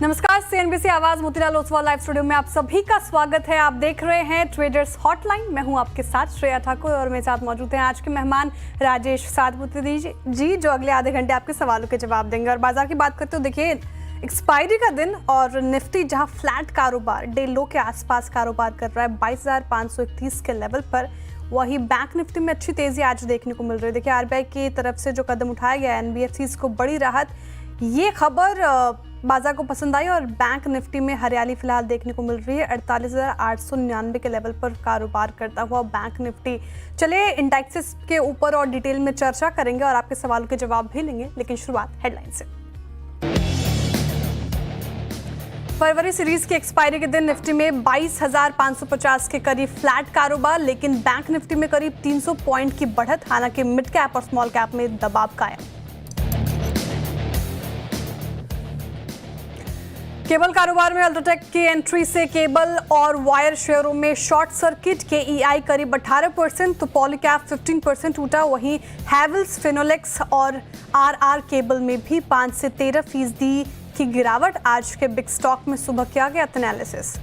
नमस्कार, सीएनबीसी आवाज Motilal Oswal live studio में आप सभी का स्वागत है। आप देख रहे हैं ट्रेडर्स हॉटलाइन। मैं हूं आपके साथ श्रेया ठाकुर और मेरे साथ मौजूद हैं आज के मेहमान राजेश सातपुते जी, जो अगले आधे घंटे आपके सवालों के जवाब देंगे। और बाजार की बात करते हो, देखिए एक्सपायरी का दिन और निफ्टी जहां फ्लैट कारोबार डे लो के आसपास कारोबार कर रहा है 22,531 के लेवल पर, वही बैंक निफ्टी में अच्छी तेजी आज देखने को मिल रही है। देखिए आरबीआई की तरफ से जो कदम उठाया गया है, एनबीएफसीज को बड़ी राहत, ये खबर बाजार को पसंद आई और बैंक निफ्टी में हरियाली फिलहाल देखने को मिल रही है। 48,899 के लेवल पर कारोबार करता हुआ बैंक निफ्टी। चलिए इंडेक्सेस के ऊपर और डिटेल में चर्चा करेंगे और आपके सवालों के जवाब भी लेंगे, लेकिन शुरुआत हेडलाइन से। फरवरी सीरीज की एक्सपायरी के दिन निफ्टी में 22,550 के करीब फ्लैट कारोबार, लेकिन बैंक निफ्टी में करीब 300 पॉइंट की बढ़त। हालांकि मिड कैप और स्मॉल कैप में दबाव कायम। केबल कारोबार में अल्ट्राटेक की एंट्री से केबल और वायर शेयरों में शॉर्ट सर्किट। केईआई करीब 18%, तो पॉलीकैप 15% टूटा। वहीं हैवेल्स, फिनोलेक्स और आरआर केबल में भी 5 से 13% की गिरावट। आज के बिग स्टॉक में सुबह किया गया एनालिसिस।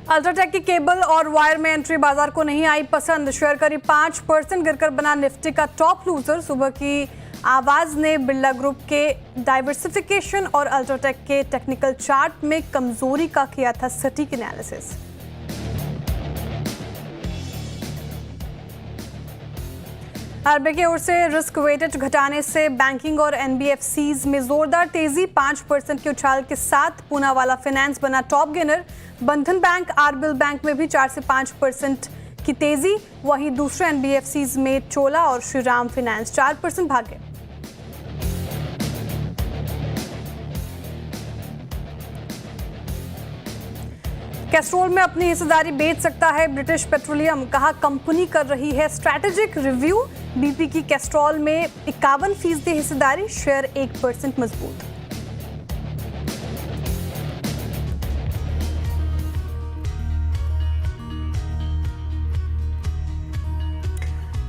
अल्ट्राटेक की केबल और वायर में एंट्री बाजार को नहीं आई पसंद। शेयर करीब 5% गिरकर बना निफ्टी का टॉप लूजर। सुबह की आवाज ने बिरला ग्रुप के डाइवर्सिफिकेशन और अल्ट्राटेक के टेक्निकल चार्ट में कमजोरी का किया था सटीक एनालिसिस। आरबीआई की ओर से रिस्क वेटेज घटाने से बैंकिंग और एनबीएफसीज में जोरदार तेजी। 5% के उछाल के साथ पूनावाला फाइनेंस बना टॉप गेनर। बंधन बैंक, आरबीएल बैंक में भी 4 से 5% की तेजी। वहीं दूसरे एनबीएफसीज में चोला और श्रीराम फाइनेंस 4% भागे। कैस्ट्रोल में अपनी हिस्सेदारी बेच सकता है ब्रिटिश पेट्रोलियम, कहा कंपनी कर रही है स्ट्रैटेजिक रिव्यू। बीपी की कैस्ट्रोल में 51% हिस्सेदारी, शेयर 1% मजबूत।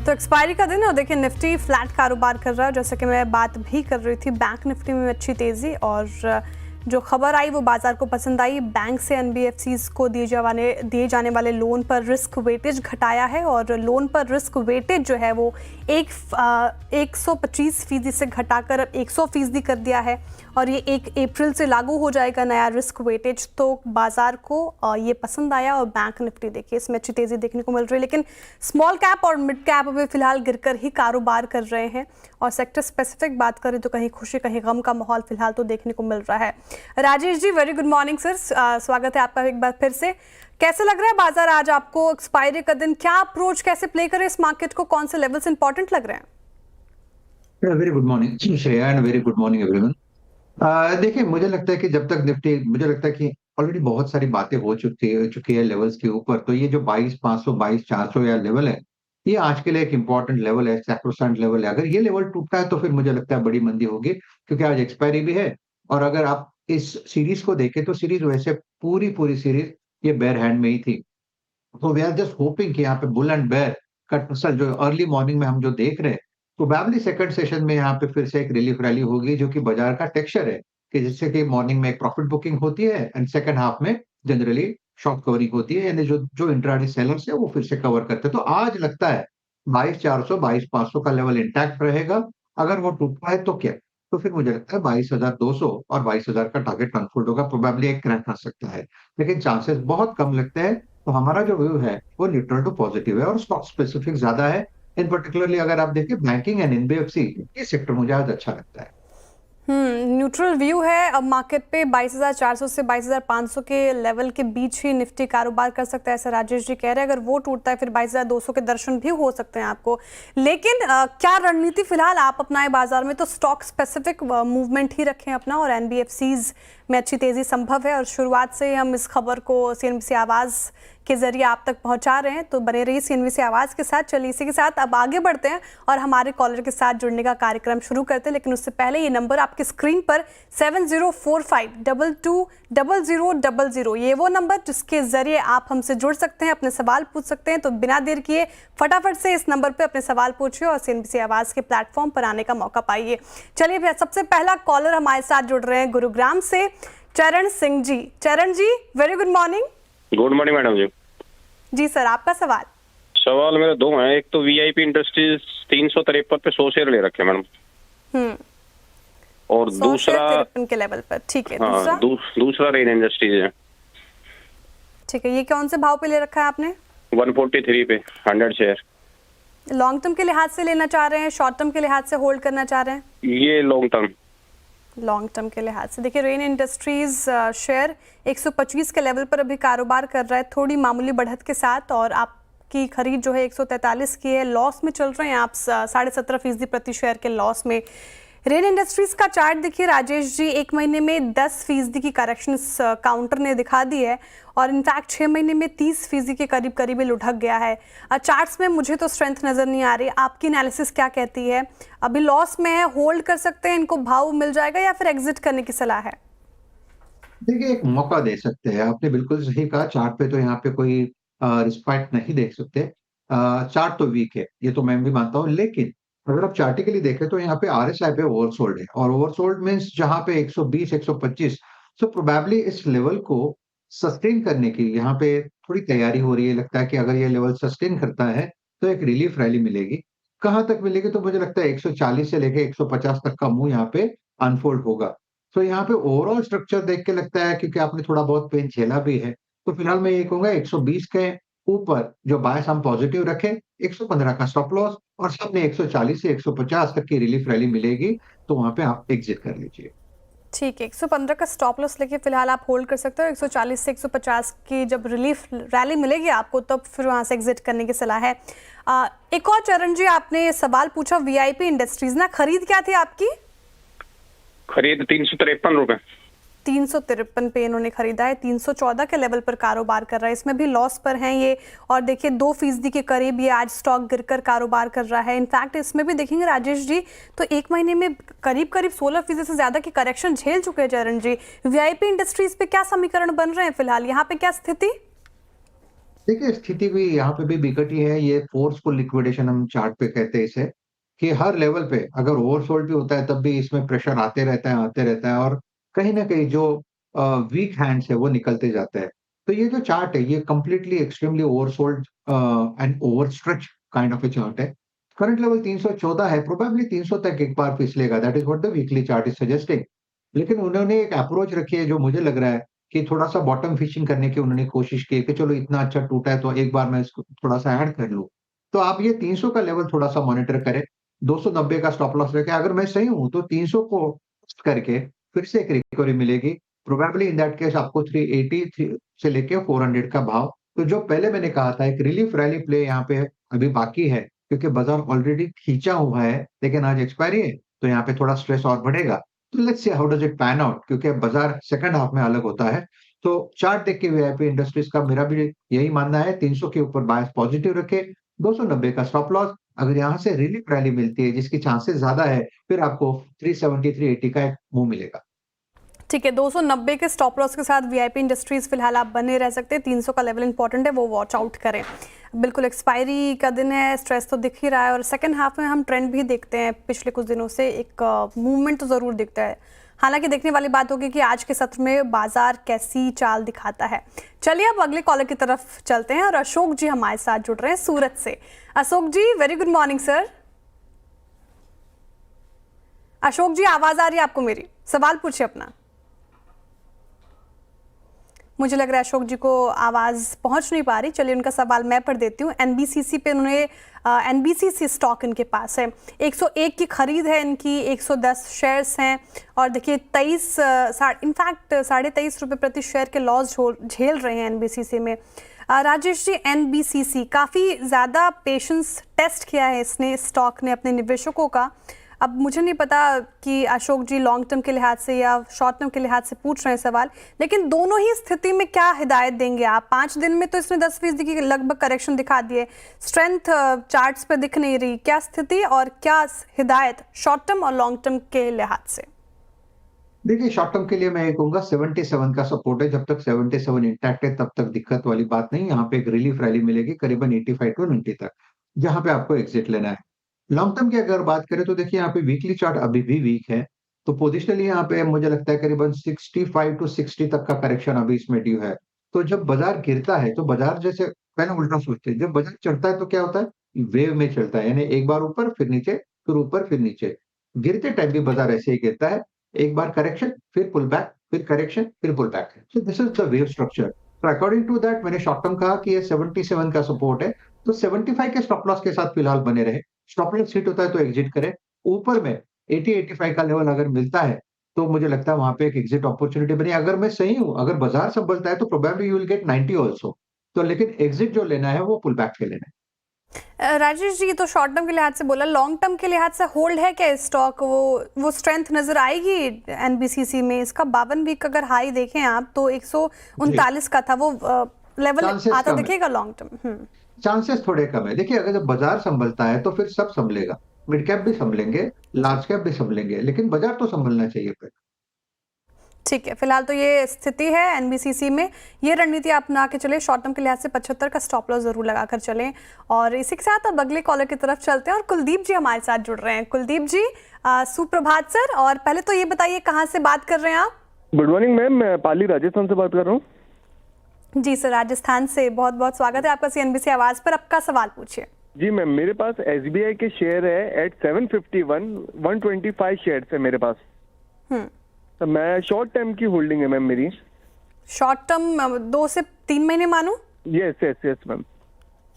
तो एक्सपायरी का दिन है और देखिए निफ्टी फ्लैट कारोबार कर रहा है। जैसे कि मैं बात भी कर रही थी, बैंक निफ्टी में अच्छी तेजी और जो खबर आई वो बाजार को पसंद आई। बैंक से एनबीएफसीज को दिए जाने वाले लोन पर रिस्क वेटेज घटाया है और लोन पर रिस्क वेटेज जो है वो 125% से घटाकर अब 100% कर दिया है और ये 1 अप्रैल से लागू हो जाएगा नया रिस्क वेटेज। तो बाजार को ये पसंद आया और बैंक निफ्टी देखिए इसमें अच्छी तेजी देखने को मिल रही है। लेकिन स्मॉल कैप और मिड कैप अभी फिलहाल गिरकर ही कारोबार कर रहे हैं और सेक्टर स्पेसिफिक बात करें तो कहीं खुशी कहीं गम का माहौल फिलहाल तो देखने को मिल रहा है। Rajesh ji, very good morning sir, स्वागत है आपका एक बार फिर से। कैसे लग रहा है बाजार आज आपको? एक्सपायरी का दिन, क्या अप्रोच कैसे प्ले करें इस मार्केट को, कौन से लेवल्स इंपॉर्टेंट लग रहे हैं? Very good morning Shreya and very good morning everyone. देखिए मुझे लगता है कि जब तक निफ्टी, मुझे लगता है कि ऑलरेडी बहुत सारी बातें हो चुकी है लेवल्स के ऊपर। तो ये जो 22,500 22,400 या लेवल है, ये आज के लिए एक इंपॉर्टेंट लेवल है, सैक्रोसेंट लेवल है। अगर ये लेवल टूटता है तो फिर मुझे लगता है बड़ी मंदी होगी, क्योंकि आज एक्सपायरी भी है। और अगर आप इस सीरीज को देखें तो सीरीज वैसे पूरी सीरीज ये बेयर हैंड में ही थी। तो वी आर जस्ट होपिंग कि यहाँ पे बुल एंड बेयर का टसल जो अर्ली मॉर्निंग में हम जो देख रहे हैं, प्रोबेबली सेकंड सेशन में यहाँ पे फिर से एक रिलीफ रैली होगी, जो कि बाजार का टेक्सचर है कि जिससे कि मॉर्निंग में एक प्रॉफिट बुकिंग होती है एंड सेकंड हाफ में जनरली शॉर्ट कवरिंग होती है, यानी जो जो इंट्राडे सेलर्स है वो फिर से कवर करते हैं। तो आज लगता है 22,400 22,500 का लेवल इंटैक्ट रहेगा। अगर वो टूटता है तो क्या, तो फिर मुझे लगता है 22,200 और 22,000 का टारगेट अनफोल्ड होगा। प्रोबेबली एक क्रैक आ सकता है, लेकिन चांसेस बहुत कम लगते हैं। तो हमारा जो व्यू है वो न्यूट्रल टू पॉजिटिव है और स्टॉक स्पेसिफिक ज्यादा है। इन पर्टिकुलरली अगर आप देखिए बैंकिंग एंड एनबीएफसी, ये सेक्टर मुझे आज अच्छा लगता है। न्यूट्रल व्यू है अब मार्केट पे। 22,400 से 22,500 के लेवल के बीच ही निफ्टी कारोबार कर सकता है, ऐसा राजेश जी कह रहे हैं। अगर वो टूटता है फिर 22,200 के दर्शन भी हो सकते हैं आपको। लेकिन क्या रणनीति फिलहाल आप अपनाएं बाजार में? तो स्टॉक स्पेसिफिक मूवमेंट ही रखें अपना और एनबीएफसीज में अच्छी तेजी संभव है। और शुरुआत से हम इस खबर को सीएनबीसी आवाज के जरिए आप तक पहुंचा रहे हैं। तो बने रहिए CNBC आवाज़ के साथ। चलिए इसी के साथ अब आगे बढ़ते हैं और हमारे कॉलर के साथ जुड़ने का कार्यक्रम शुरू करते हैं, लेकिन उससे पहले ये नंबर आपकी स्क्रीन पर 7045220000, ये वो नंबर जिसके जरिए आप हमसे जुड़ सकते हैं, अपने सवाल पूछ सकते हैं। तो बिना देर किए फटाफट से इस नंबर पर अपने सवाल पूछिए और CNBC आवाज़ के प्लेटफॉर्म पर आने का मौका पाइए। चलिए सबसे पहला कॉलर हमारे साथ जुड़ रहे हैं गुरुग्राम से, चरण Singh ji. Charan ji, very good morning. Good morning madam ji. जी सर, आपका सवाल मेरे दो हैं। एक तो VIP इंडस्ट्रीज 353 पे 100 शेयर ले रखे मैडम, और 100 दूसरा 53 के लेवल पर, ठीक है। हाँ, दूसरा रेन इंडस्ट्रीज है। ठीक है, ये कौन से भाव पे ले रखा है आपने? 143 पे 100 शेयर। लॉन्ग टर्म के लिहाज से लेना चाह रहे हैं, शॉर्ट टर्म के लिहाज से होल्ड करना चाह रहे हैं? ये लॉन्ग टर्म के लिहाज से देखिए, रेन इंडस्ट्रीज शेयर 125 के लेवल पर अभी कारोबार कर रहा है, थोड़ी मामूली बढ़त के साथ, और आपकी खरीद जो है 143 की है। लॉस में चल रहे हैं आप, 17.5% प्रति शेयर के लॉस में। रेन इंडस्ट्रीज का चार्ट देखिए राजेश जी, 1 महीने में 10% की करेक्शन काउंटर ने दिखा दी है, और इनफैक्ट 6 महीने में 30% के करीब लुढ़क गया है। चार्ट्स में मुझे तो स्ट्रेंथ नजर नहीं आ रही, आपकी एनालिसिस क्या कहती है? अभी लॉस में है, होल्ड कर सकते हैं, इनको भाव मिल जाएगा, या फिर एग्जिट करने की सलाह है? देखिए, एक मौका दे सकते हैं। आपने बिल्कुल सही कहा, चार्ट पे तो यहाँ पे कोई रिस्पाइट नहीं देख सकते। चार्ट तो वीक है, ये तो मैं भी मानता हूँ, लेकिन अगर आप चार्टिकली देखें तो यहाँ पे RSI पे ओवरसोल्ड है, और ओवरसोल्ड मीन्स जहाँ पे 120 125, सो प्रोबेबली इस लेवल को सस्टेन करने की यहाँ पे थोड़ी तैयारी हो रही है। लगता है कि अगर ये लेवल सस्टेन करता है तो एक रिलीफ रैली मिलेगी। कहाँ तक मिलेगी? तो मुझे लगता है 140 से लेके 150 तक का मूव यहाँ पे अनफोल्ड होगा। तो यहाँ पे ओवरऑल स्ट्रक्चर देख के लगता है, क्योंकि आपने थोड़ा बहुत पेन झेला भी है, तो फिलहाल मैं ये कहूंगा 120 के ऊपर जो बायस हम पॉजिटिव रखें, 115 का स्टॉप लॉस, और सामने 140 से 150 तक की रिलीफ रैली मिलेगी, तो वहां पे आप एग्जिट कर लीजिए। ठीक है, 115 का स्टॉप लॉस लेके फिलहाल आप होल्ड कर सकते हो। 140 से 150 की जब रिलीफ रैली मिलेगी आपको, तब फिर वहां से एग्जिट करने की सलाह है। एक और चरण जी, आपने सवाल पूछा VIP इंडस्ट्रीज ना, खरीद क्या थी आपकी? खरीद 353 रुपए। 353 पे इन्होंने खरीदा है, 314 के लेवल पर कारोबार कर रहा है, इसमें भी लॉस पर हैं ये। और देखिए 2% के करीब ये आज स्टॉक गिरकर कारोबार कर रहा है। इनफैक्ट इसमें भी देखेंगे राजेश जी, तो 1 महीने में करीब 16% से ज्यादा की करेक्शन झेल चुके हैं चरण जी। VIP इंडस्ट्रीज पे क्या समीकरण बन रहे हैं फिलहाल, यहाँ पे क्या स्थिति? देखिए, स्थिति भी यहाँ पे भी बिकट ही है। ये फोर्सफुल लिक्विडेशन हम चार्ट पे कहते हैं इसे, कि हर लेवल पे अगर ओवरसोल्ड भी होता है तब भी इसमें प्रेशर आते रहता है, और कहीं ना कहीं जो वीक हैंड्स है वो निकलते जाते हैं। तो ये जो चार्ट है, ये completely extremely oversold and overstretch kind of a chart है। करंट लेवल 314 है, प्रोबेबली 300 तक एक बार फिसलेगा, that is what the weekly chart is suggesting. लेकिन उन्होंने एक अप्रोच रखी है जो मुझे लग रहा है कि थोड़ा-सा बॉटम फिशिंग करने की उन्होंने कोशिश की है, कि चलो इतना अच्छा टूटा है तो एक बार मैं इसको थोड़ा-सा ऐड कर लूँ। तो आप ये 300 का लेवल थोड़ा-सा मॉनिटर करें, 290 का स्टॉप लॉस रखें। अगर मैं सही हूँ तो 300 को टेस्ट करके फिर से एक रिकवरी मिलेगी। प्रोबेबली इन दैट केस आपको 380 से लेके 400 का भाव। तो जो पहले मैंने कहा था, एक रिलीफ रैली प्ले यहाँ पे अभी बाकी है, क्योंकि बाजार ऑलरेडी खींचा हुआ है, लेकिन आज एक्सपायरी है, तो यहाँ पे थोड़ा स्ट्रेस और बढ़ेगा। तो let's see how does it pan out, क्योंकि बाजार सेकंड हाफ में अलग होता है। तो चार्ट देख के VIP इंडस्ट्रीज का मेरा भी यही मानना है, 300 के ऊपर बायस पॉजिटिव रखे, 290 का स्टॉप लॉस। अगर यहाँ से रिलीफ रैली मिलती है, जिसकी चांसेस ज्यादा है, फिर आपको 370 380 का एक मूव मिलेगा। ठीक है, 290 के स्टॉप लॉस के साथ VIP इंडस्ट्रीज फिलहाल आप बने रह सकते हैं। 300 का लेवल इंपॉर्टेंट है, वो वॉच आउट करें। बिल्कुल एक्सपायरी का दिन है, स्ट्रेस तो दिख ही रहा है, और सेकंड हाफ में हम ट्रेंड भी देखते हैं पिछले कुछ दिनों से, एक मूवमेंट तो ज़रूर दिखता है। हालांकि देखने वाली बात होगी कि आज के सत्र में बाजार कैसी चाल दिखाता है। चलिए अब अगले कॉलर की तरफ चलते हैं, और अशोक जी हमारे साथ जुड़ रहे हैं सूरत से। Ashok ji, very good morning sir. Ashok ji, आवाज आ रही है आपको मेरी? सवाल पूछिए अपना। मुझे लग रहा है अशोक जी को आवाज़ पहुंच नहीं पा रही। चलिए उनका सवाल मैं पढ़ देती हूँ। NBCC पे उन्होंने NBCC स्टॉक इनके पास है, 101 की खरीद है इनकी, 110 शेयर्स हैं, और देखिए इनफैक्ट 23.5 रुपये प्रति शेयर के लॉस झेल रहे हैं NBCC में। राजेश जी, NBCC काफ़ी ज़्यादा पेशेंस टेस्ट किया है इसने, स्टॉक ने अपने निवेशकों का। अब मुझे नहीं पता कि अशोक जी लॉन्ग टर्म के लिहाज से या शॉर्ट टर्म के लिहाज से पूछ रहे हैं सवाल, लेकिन दोनों ही स्थिति में क्या हिदायत देंगे आप? 5 दिन में तो इसने 10% की लगभग करेक्शन दिखा दी है, स्ट्रेंथ चार्ट्स पे दिख नहीं रही, क्या स्थिति और क्या हिदायत शॉर्ट टर्म और लॉन्ग टर्म के लिहाज से? देखिए, शॉर्ट टर्म के लिए मैं ये कहूंगा 77 का सपोर्ट है। जब तक 77 इंटैक्ट है तब तक दिक्कत वाली बात नहीं। यहाँ पे एक रिलीफ रैली मिलेगी करीबन 85 टू 90 तक, जहां पे आपको एग्जिट लेना है। लॉन्ग टर्म की अगर बात करें तो देखिए, यहाँ पे वीकली चार्ट अभी भी वीक है, तो पोजिशनली यहाँ पे मुझे लगता है करीबन 65 टू 60 तक का करेक्शन अभी इसमें ड्यू है। तो जब बाजार गिरता है तो बाजार जैसे पहले उल्टा सोचते हैं, जब बाजार चढ़ता है तो क्या होता है, वेव में चलता है, यानी एक बार ऊपर फिर नीचे, फिर ऊपर फिर नीचे। गिरते टाइम भी बाजार ऐसे ही गिरता है, एक बार करेक्शन, फिर पुल बैक, फिर करेक्शन, फिर pull back. So this is the wave structure. तो अकॉर्डिंग टू दैट मैंने शॉर्ट टर्म कहा कि ये 77 का सपोर्ट है, तो 75 के स्टॉप लॉस के साथ फिलहाल बने रहे। स्टॉप लॉस हिट होता है तो एग्जिट करें। ऊपर में 80-85 का लेवल अगर मिलता है तो मुझे लगता है वहां पे एक एग्जिट अपॉर्चुनिटी बनी। अगर मैं सही हूं, अगर बाजार संभलता है तो probably you will get 90 also. तो लेकिन एग्जिट जो लेना है वो पुल बैक के लेना है। राजेश जी, तो शॉर्ट टर्म के लिहाज से बोला, लॉन्ग टर्म के लिहाज से होल्ड है क्या स्टॉक? वो स्ट्रेंथ नजर आएगी एनबीसीसी में? इसका 52 वीक अगर हाई देखें आप तो 139 का था, वो लेवल आता दिखेगा लॉन्ग टर्म? चांसेस थोड़े कम है। देखिए, अगर जब बाजार संभलता है तो फिर सब संभलेगा, मिड कैप भी संभलेंगे, लार्ज कैप भी संभलेंगे, लेकिन बाजार तो संभलना चाहिए फिर। ठीक है, फिलहाल तो ये स्थिति है एनबीसीसी में। ये रणनीति अपना के चले, शॉर्ट टर्म के लिहाज से 75 का स्टॉप लॉस जरूर लगाकर चलें। और इसी के साथ अब अगले कॉलर की तरफ चलते हैं और कुलदीप जी हमारे साथ जुड़ रहे हैं। कुलदीप जी, सुप्रभात सर। और पहले तो ये बताइए कहाँ से बात कर रहे हैं आप? गुड मॉर्निंग मैम, मैं पाली राजस्थान से बात कर रहा हूँ। जी सर, राजस्थान से बहुत बहुत स्वागत है आपका सीएनबीसी आवाज पर। आपका सवाल पूछिए। जी मैम, मेरे पास एसबीआई के शेयर है एट 751, 125 शेयर है मेरे पास। तो मैं शॉर्ट टर्म की होल्डिंग है मैम मेरी। शॉर्ट टर्म 2 से 3 महीने मानूं? Yes yes yes ma'am.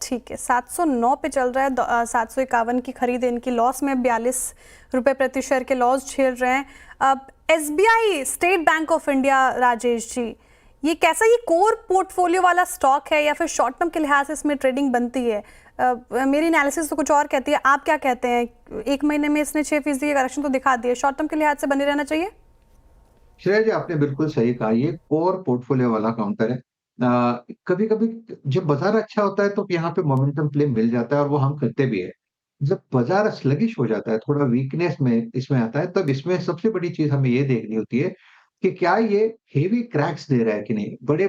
ठीक है, 709 पे चल रहा है, 751 की खरीद है इनकी। लॉस में 42 रुपए प्रति शेयर के लॉस झेल रहे हैं। अब SBI state bank of India, Rajesh ji, ये कैसा, ये कोर पोर्टफोलियो वाला स्टॉक है या फिर शॉर्ट टर्म के लिहाज से इसमें ट्रेडिंग बनती है? मेरी एनालिसिस तो कुछ और कहती है, आप क्या कहते हैं? 1 महीने में इसने 6% की करेक्शन तो दिखा दी है, शॉर्ट टर्म के लिहाज से बने रहना चाहिए? श्रेया जी, आपने बिल्कुल सही कहा, ये कोर पोर्टफोलियो वाला काउंटर है। कभी कभी जब बाजार अच्छा होता है तो यहाँ पे मोमेंटम प्ले मिल जाता है और वो हम करते भी है। जब बाजार स्लगिश हो जाता है, थोड़ा वीकनेस में इसमें आता है, तब इसमें सबसे बड़ी चीज हमें ये देखनी होती है कि क्या ये हेवी क्रैक्स दे रहा है कि नहीं, बड़े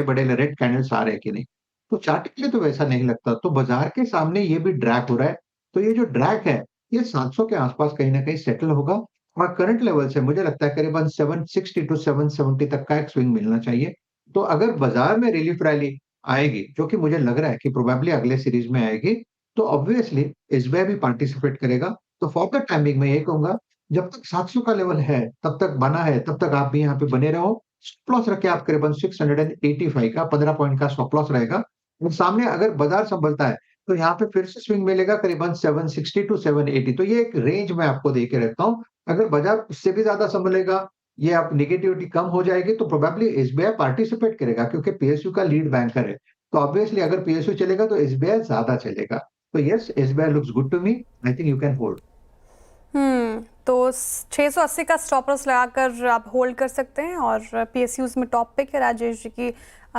बड़े रेड कैंडल्स आ रहे हैं कि नहीं। तो चार्ट के लिए तो वैसा नहीं लगता, तो बाजार के सामने ये भी ड्रैग हो रहा है। तो ये जो ड्रैग है, ये 700 के आसपास कहीं ना कहीं सेटल होगा और करंट लेवल से मुझे लगता है करीबन 760 टू 770 तक का एक स्विंग मिलना चाहिए। तो अगर बाजार में रिलीफ रैली आएगी, जो कि मुझे लग रहा है कि प्रोबेबली अगले सीरीज में आएगी, तो ऑब्वियसली एसबीआई भी पार्टिसिपेट करेगा। तो फॉर द टाइमिंग मैं ये कहूंगा, जब तक 700 का लेवल है, तब तक बना है, तब तक आप भी यहाँ पे बने रहो। स्टॉप लॉस रखे आप करीबन 685 का, 15 पॉइंट का स्टॉप लॉस रहेगा। और सामने अगर बाजार संभलता है तो यहाँ पे फिर से स्विंग मिलेगा करीबन 760 टू 780। तो ये एक रेंज मैं आपको दे के रखता हूँ। अगर बाजार उससे भी ज्यादा संभलेगा, ये आप नेगेटिविटी कम हो जाएगी, तो प्रोबेबली एसबीआई पार्टिसिपेट करेगा, क्योंकि पीएसयू का लीड बैंकर है। तो ऑब्वियसली अगर पीएसयू चलेगा तो एसबीआई ज्यादा चलेगा। तो yes, SBI looks good to me, I think you can hold. तो 680 का स्टॉप लॉस लगाकर आप होल्ड कर सकते हैं। और पीएसयूज में टॉप पिक है राजेश जी की,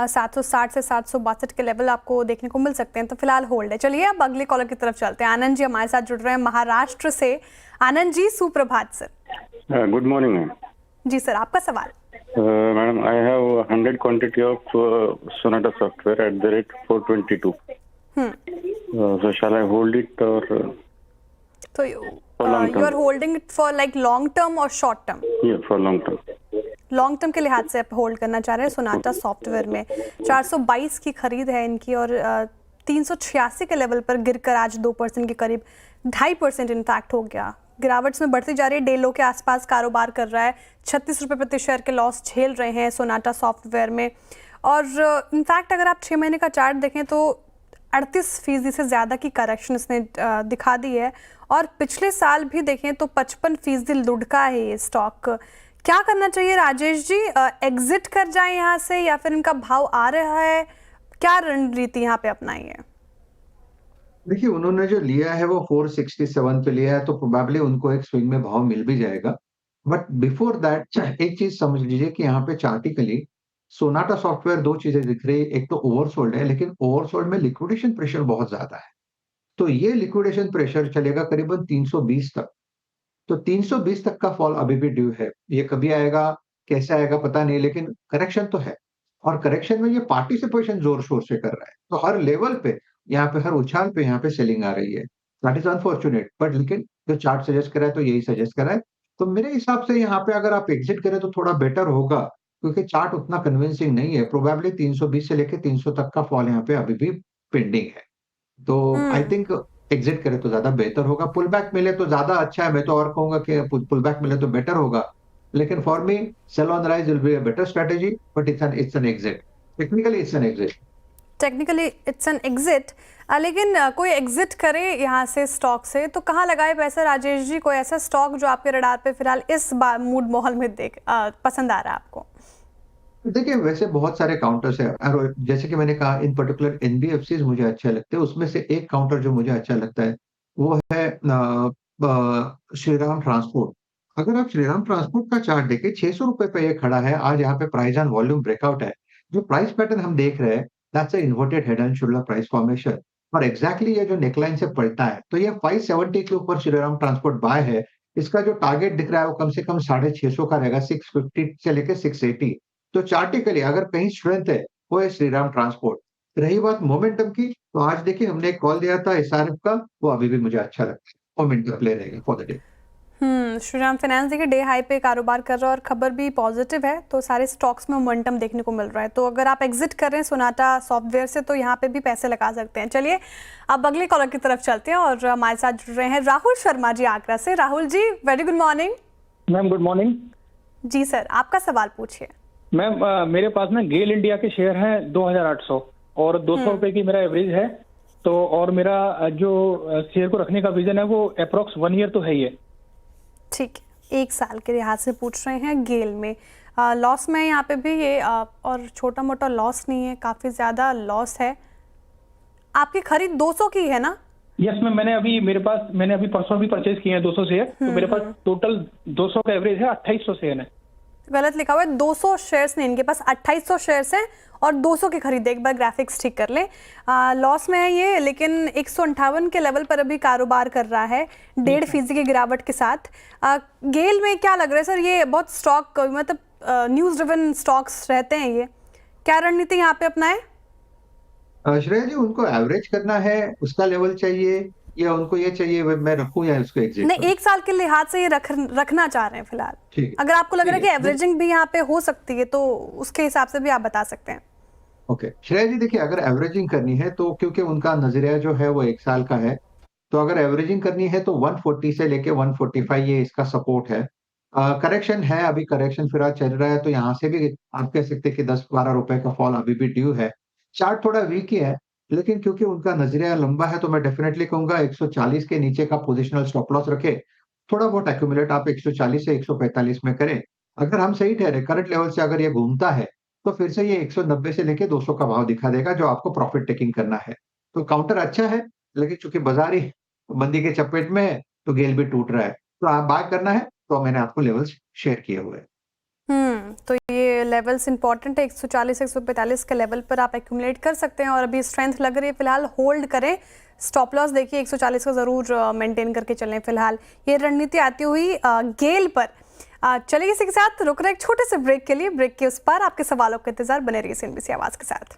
760 से 762 के लेवल आपको देखने को मिल सकते हैं, तो फिलहाल होल्ड है। चलिए अब अगले कॉलर की तरफ चलते हैं। आनंद जी हमारे साथ जुड़ रहे हैं महाराष्ट्र से। आनंद जी, सुप्रभात सर। Good morning ma'am. जी सर, आपका सवाल। Madam, I have 100 quantity of Sonata software at the rate 422. So shall I hold it or तो you are holding it for like long term और short term? for long term? Long term के लिहाज से आप hold करना चाह रहे हैं सोनाटा सॉफ्टवेयर में। 422 की खरीद है इनकी और 386 के लेवल पर गिरकर आज 2% के करीब, 2.5% इनफैक्ट हो गया। गिरावट में बढ़ती जा रही है, डेलो के आसपास कारोबार कर रहा है। 36 रुपये प्रति शेयर के लॉस झेल रहे हैं सोनाटा सॉफ्टवेयर में। और इनफैक्ट अगर आप 6 महीने का चार्ट देखें तो 38% से ज़्यादा की करेक्शन इसने दिखा दी है। और पिछले साल भी देखें तो 55% लुढ़का है ये स्टॉक। क्या करना चाहिए राजेश जी? एग्जिट कर जाए यहाँ से या फिर इनका भाव आ रहा है? क्या रणनीति यहाँ पे अपनाई है? देखिए उन्होंने जो लिया है वो 467 पे लिया है, तो प्रोबेबली उनको एक स्विंग में भाव मिल भी जाएगा। बट बिफोर दैट एक चीज समझ लीजिए कि यहाँ पे चार्टिकली सोनाटा सॉफ्टवेयर 2 चीजें दिख रही है। एक तो ओवरसोल्ड है, लेकिन ओवरसोल्ड में लिक्विडेशन प्रेशर बहुत ज्यादा है। तो ये लिक्विडेशन प्रेशर चलेगा करीबन 320 तक। तो 320 तक का फॉल अभी भी ड्यू है। ये कभी आएगा, कैसे आएगा पता नहीं, लेकिन करेक्शन तो है। और करेक्शन में ये पार्टिसिपेशन जोर-शोर से कर रहा है। तो हर लेवल पे, यहाँ पे हर उछाल पे यहाँ पे सेलिंग आ रही है। दैट इज़ अनफॉर्च्यूनेट, बट लेकिन जो चार्ट सजेस्ट कर रहा है तो यही सजेस्ट कर रहा है। तो मेरे हिसाब से यहाँ पे अगर आप एग्ज़िट करें तो थोड़ा बेटर होगा, क्योंकि चार्ट उतना कन्विंसिंग नहीं है। प्रोबेबली 320 से लेके 300 तक का फॉल यहाँ पे अभी भी पेंडिंग है। तो आई हम्म। थिंक एग्जिट करे तो ज़्यादा बेहतर होगा। पुल बैक मिले तो ज़्यादा अच्छा है, मैं तो और कहूँगा कि पुल बैक मिले तो बेटर होगा। लेकिन for me sell on rise will be a better strategy, but it's an exit. Technically it's an exit. Technically it's an exit, लेकिन कोई एग्जिट करे यहाँ से स्टॉक से तो कहाँ लगाए पैसा राजेश जी? कोई ऐसा स्टॉक जो आपके रडार पे फिलहाल इस मूड माहौल में पसंद आ रहा है आपको? देखिए वैसे बहुत सारे काउंटर्स हैं, और जैसे कि मैंने कहा इन पर्टिकुलर एनबीएफसीज मुझे अच्छे लगते हैं। उसमें से एक काउंटर जो मुझे अच्छा लगता है वो है श्रीराम ट्रांसपोर्ट। अगर आप श्रीराम ट्रांसपोर्ट का चार्ट देखें, 600 रुपए पे ये खड़ा है। आज यहाँ पे प्राइस एंड वॉल्यूम ब्रेकआउट है। जो प्राइस पैटर्न हम देख रहे हैं, that's a inverted head and shoulder price formation. और एग्जैक्टली ये जो नेकलाइन से पलटा है, तो ये 570 के ऊपर श्रीराम ट्रांसपोर्ट बाय है। इसका जो टारगेट दिख रहा है वो कम से कम 650 का रहेगा, 650 से लेके 680। तो चार्टिकली अगर कहीं स्ट्रेंथ है, वो है श्रीराम ट्रांसपोर्ट। रही बात मोमेंटम की, तो आज देखिए हमने एक कॉल दिया था एसआरएफ का, वो अभी भी मुझे अच्छा लगता है। मोमेंटम प्ले रहेगा for the day. Shriram finance देखिए डे हाई पे कारोबार कर रहा है और खबर भी पॉजिटिव है, तो सारे स्टॉक्स में मोमेंटम देखने को मिल रहा है। तो अगर आप एग्जिट कर रहे हैं सोनाटा सॉफ्टवेयर से तो यहाँ पे भी पैसे लगा सकते हैं। चलिए अब अगले कॉलर की तरफ चलते हैं और हमारे साथ जुड़ रहे हैं राहुल शर्मा जी आगरा से। Rahul ji very good morning. Ma'am good morning. जी सर, आपका सवाल पूछिए। मैम मेरे पास ना गेल इंडिया के शेयर हैं 2800 और 200 रुपए की मेरा एवरेज है। तो और मेरा जो शेयर को रखने का विजन है वो अप्रोक्स 1 ईयर तो है ही है। ठीक है, 1 साल के लिहाज से पूछ रहे हैं। गेल में लॉस में यहाँ पे भी ये और छोटा मोटा लॉस नहीं है, काफ़ी ज़्यादा लॉस है। आपकी खरीद 200 की है ना? यस मैम, मैंने अभी परसों भी परचेज किए हैं 200 शेयर। तो मेरे पास टोटल 200 का एवरेज है, 2800 शेयर है। गलत लिखा हुआ है, 200 शेयर्स नहीं, इनके पास 2800 शेयर्स हैं और 200 की खरीद। एक बार ग्राफिक्स ठीक कर लें। लॉस में है ये, लेकिन 158 के लेवल पर अभी कारोबार कर रहा है 1.5% की गिरावट के साथ। गेल में क्या लग रहा है सर? ये बहुत स्टॉक मतलब न्यूज़ ड्रिवन स्टॉक्स रहते हैं, ये क्या रणनीति यहाँ पे अपनाएं? श्रेया जी, उनको एवरेज करना है, उसका लेवल चाहिए, या उनको ये चाहिए मैं रखूं या इसको एग्जिट नहीं, करूं? 1 साल के लिहाज से ये रखना चाह रहे हैं फिलहाल। ठीक है, अगर आपको लग रहा है ठीक कि है। एवरेजिंग भी यहाँ पे हो सकती है तो उसके हिसाब से भी आप बता सकते हैं। ओके श्रेया जी, देखिए अगर एवरेजिंग करनी है तो क्योंकि उनका नजरिया जो है वो 1 साल का है, तो अगर एवरेजिंग करनी है तो 140 से लेके 145 ये इसका सपोर्ट है। करेक्शन है, अभी करेक्शन फिलहाल चल रहा है, तो यहाँ से भी आप कह सकते हैं कि 10-12 रुपए का फॉल अभी भी ड्यू है। चार्ट थोड़ा वीक ही है, लेकिन क्योंकि उनका नजरिया लंबा है तो मैं डेफिनेटली कहूंगा 140 के नीचे का पोजिशनल स्टॉप लॉस रखे। थोड़ा बहुत एक्यूमुलेट आप 140 से 145 में करें। अगर हम सही ठहरे, करंट लेवल से अगर ये घूमता है, तो फिर से ये 190 से लेके 200 का भाव दिखा देगा, जो आपको प्रॉफिट टेकिंग करना है। तो काउंटर अच्छा है, लेकिन चूंकि बाजार ही मंदी के चपेट में है, तो गेल भी टूट रहा है। तो आप बाय करना है तो मैंने आपको लेवल्स शेयर किए हुए हैं। तो ये लेवल्स इंपॉर्टेंट है। 140 145 के लेवल पर आप एक्यूमुलेट कर सकते हैं और अभी स्ट्रेंथ लग रही है, फिलहाल होल्ड करें। स्टॉप लॉस देखिए 140 का जरूर मेंटेन करके चलें फिलहाल। ये रणनीति आती हुई गेल पर। चलिए इसी के साथ रुक रहे एक छोटे से ब्रेक के लिए। ब्रेक के उस पार आपके सवालों का इंतजार बने रहिए सीएनबीसी आवाज के साथ।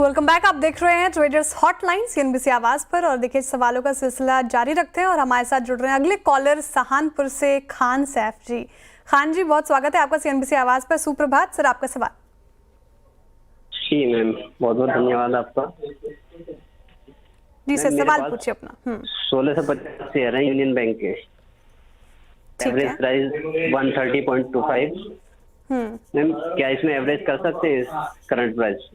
वेलकम बैक, आप देख रहे हैं ट्रेडर्स हॉटलाइन सीएनबीसी आवाज पर और देखिए सवालों का सिलसिला जारी रखते हैं और हमारे साथ जुड़ रहे हैं अगले कॉलर सहानपुर से खान सैफ जी। खान जी बहुत स्वागत है आपका सीएनबीसी आवाज पर। सुप्रभात सर, आपका सवाल। जी मैम, बहुत बहुत धन्यवाद आपका। जी सर, सवाल पूछिए अपना। 1650 शेयर है यूनियन बैंक के, एवरेज प्राइस 130.25। मैम क्या इसमें एवरेज कर सकते हैं इस करंट प्राइस?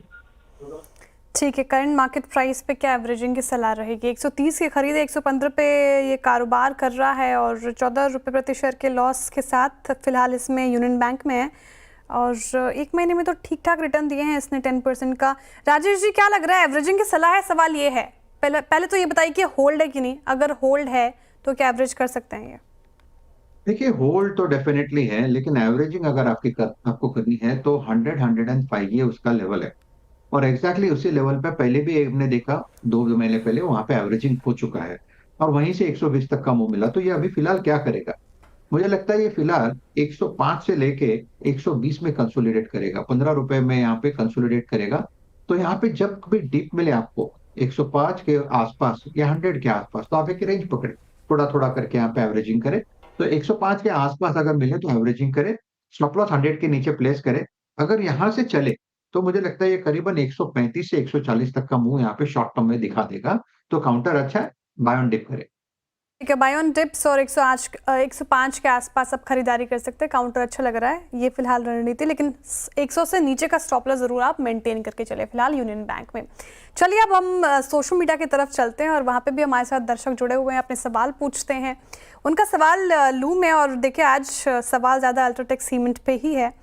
ठीक है, करंट मार्केट प्राइस पे क्या एवरेजिंग की सलाह रहेगी? 130 की खरीद है, 115 पे ये कारोबार कर रहा है और 14 रुपये प्रति शेयर के लॉस के साथ फिलहाल इसमें यूनियन बैंक में है। और एक महीने में तो ठीक ठाक रिटर्न दिए हैं इसने 10% का। राजेश जी, क्या लग रहा है, एवरेजिंग की सलाह है? सवाल ये है, पहले तो ये बताइए कि होल्ड है कि नहीं, अगर होल्ड है तो क्या एवरेज कर सकते हैं ये? देखिए, होल्ड तो डेफिनेटली है, लेकिन एवरेजिंग अगर आपको करनी है तो 100-105 ये उसका लेवल है। और एग्जैक्टली उसी लेवल पे पहले भी हमने देखा 2 महीने पहले वहां पे एवरेजिंग हो चुका है और वहीं से 120 तक का मूव मिला। तो ये अभी फिलहाल क्या करेगा? मुझे लगता है ये फिलहाल 105 से लेके 120 में कंसोलिडेट करेगा, 15 रुपए में यहाँ पे कंसोलिडेट करेगा। तो यहाँ पे जब भी डिप मिले आपको 105 के आसपास या 100 के आसपास, तो आप एक रेंज पकड़े, थोड़ा थोड़ा करके यहाँ पे एवरेजिंग करे। तो 105 के आसपास अगर मिले तो एवरेजिंग करे, स्टॉप लॉस 100 के नीचे प्लेस करे। अगर यहाँ से चले तो मुझे लगता है ये करीबन 135 से 140 तक का मूव यहाँ पे शॉर्ट टर्म में दिखा देगा। तो काउंटर अच्छा है, बाय ऑन डिप करे। ठीक है, बाय ऑन डिप्स और 105 के आसपास आप खरीदारी कर सकते हैं। काउंटर अच्छा लग रहा है ये फिलहाल रणनीति, लेकिन 100 से नीचे का स्टॉप लॉस जरूर आप मेंटेन करके चले फिलहाल यूनियन बैंक में। चलिए अब हम सोशल मीडिया की तरफ चलते हैं और वहाँ पे भी हमारे साथ दर्शक जुड़े हुए हैं, अपने सवाल पूछते हैं। उनका सवाल लूँ में, और देखिए आज सवाल ज़्यादा अल्ट्राटेक सीमेंट पे ही है।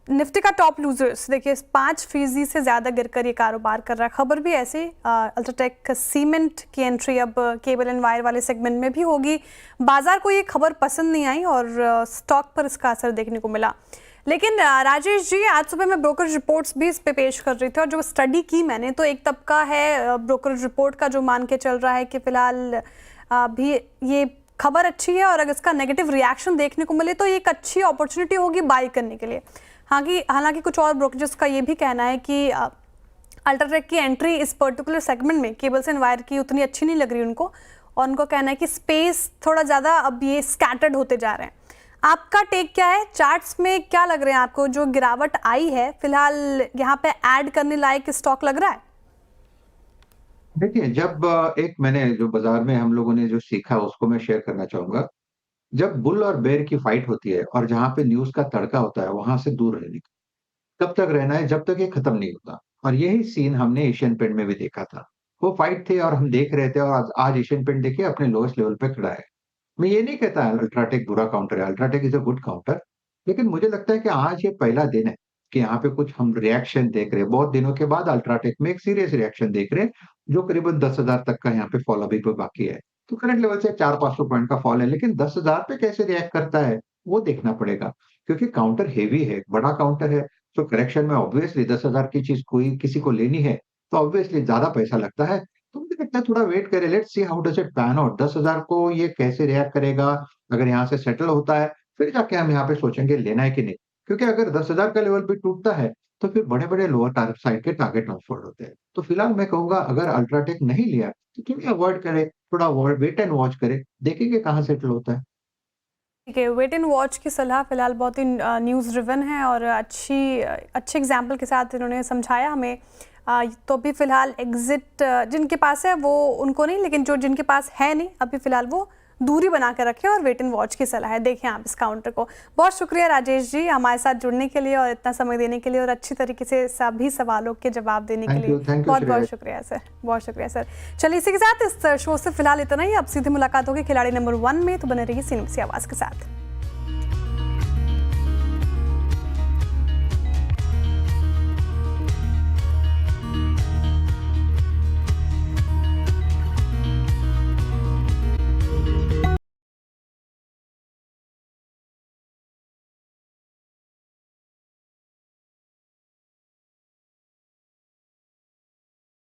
निफ्टी का टॉप लूजर्स देखिए 5% से ज़्यादा गिरकर ये कारोबार कर रहा है। खबर भी ऐसी अल्ट्राटेक सीमेंट की एंट्री अब केबल एंड वायर वाले सेगमेंट में भी होगी। बाजार को ये खबर पसंद नहीं आई और स्टॉक पर इसका असर देखने को मिला। लेकिन राजेश जी, आज सुबह मैं ब्रोकरेज रिपोर्ट्स भी इस पे पेश कर रही थी और जो स्टडी की मैंने, तो एक तबका है ब्रोकरेज रिपोर्ट का जो मान के चल रहा है कि फिलहाल भी ये खबर अच्छी है और अगर इसका नेगेटिव रिएक्शन देखने को मिले तो ये एक अच्छी अपॉर्चुनिटी होगी बाई करने के लिए। हालांकि कुछ और ब्रोकरेजेस का ये भी कहना है कि अल्ट्राटेक की एंट्री इस पर्टिकुलर सेगमेंट में केबल्स एंड वायर की उतनी अच्छी नहीं लग रही उनको, और उनको कहना है कि स्पेस थोड़ा ज़्यादा अब ये स्कैटर्ड होते जा रहे हैं। आपका टेक क्या है? चार्ट्स में क्या लग रहे हैं आपको? जो गिरावट आई है फिलहाल यहाँ पे ऐड करने लायक स्टॉक लग रहा है? देखिए, जब एक मैंने जो बाजार में हम लोगों ने जो सीखा उसको मैं शेयर करना चाहूंगा। जब बुल और बेर की फाइट होती है और जहां पे न्यूज का तड़का होता है वहां से दूर रहने का। कब तक रहना है? जब तक ये खत्म नहीं होता। और यही सीन हमने एशियन पेंट में भी देखा था। वो फाइट थे और हम देख रहे थे, और आज एशियन पेंट देखिए अपने लोएस्ट लेवल पे खड़ा है। मैं ये नहीं कहता अल्ट्राटेक बुरा काउंटर है, UltraTech is a good counter. लेकिन मुझे लगता है कि आज ये पहला दिन है कि यहाँ पे कुछ हम रिएक्शन देख रहे हैं। बहुत दिनों के बाद अल्ट्राटेक में एक सीरियस रिएक्शन देख रहे हैं, जो करीबन 10,000 तक का यहाँ पे फॉल अभी पे बाकी है। तो करंट लेवल से 400-500 पॉइंट का फॉल है, लेकिन 10,000 पे कैसे रिएक्ट करता है वो देखना पड़ेगा, क्योंकि काउंटर हेवी है, बड़ा काउंटर है। तो करेक्शन में ऑब्वियसली 10,000 की चीज कोई किसी को लेनी है तो ऑब्वियसली ज्यादा पैसा लगता है। तो मुझे लगता है थोड़ा वेट करें, let's see how does it pan out. 10,000 को ये कैसे रिएक्ट करेगा? अगर यहाँ से सेटल होता है फिर जाके हम यहाँ पे सोचेंगे लेना है कि नहीं, क्योंकि अगर 10,000 का लेवल भी टूटता है तो फिर बड़े-बड़े लोअर टारगेट साइड के टारगेट ट्रांसफर होते हैं। तो फिलहाल मैं कहूँगा अगर अल्ट्राटेक नहीं लिया तो थोड़ी अवॉइड करें, थोड़ा वेट एंड वॉच करें, देखेंगे कहाँ सेटल होता है। ठीक है, वेट एंड वॉच की सलाह फिलहाल बहुत ही न्यूज़ ड्रिवन है और अच्छे एग्जाम्पल के साथ इन्होंने समझाया हमें। तो अभी फिलहाल एग्जिट जिनके पास है वो उनको नहीं, लेकिन जो जिनके पास है नहीं अभी फिलहाल वो दूरी बना कर रखें और वेट एंड वॉच की सलाह है। देखें आप इस काउंटर को। बहुत शुक्रिया राजेश जी हमारे साथ जुड़ने के लिए और इतना समय देने के लिए और अच्छी तरीके से सभी सवालों के जवाब देने के लिए बहुत बहुत शुक्रिया सर, बहुत शुक्रिया सर। चलिए इसी के साथ इस शो से फिलहाल इतना ही। अब सीधे मुलाकात होगी खिलाड़ी नंबर 1 में, तो बने रहिए सीएनबीसी आवाज़ के साथ।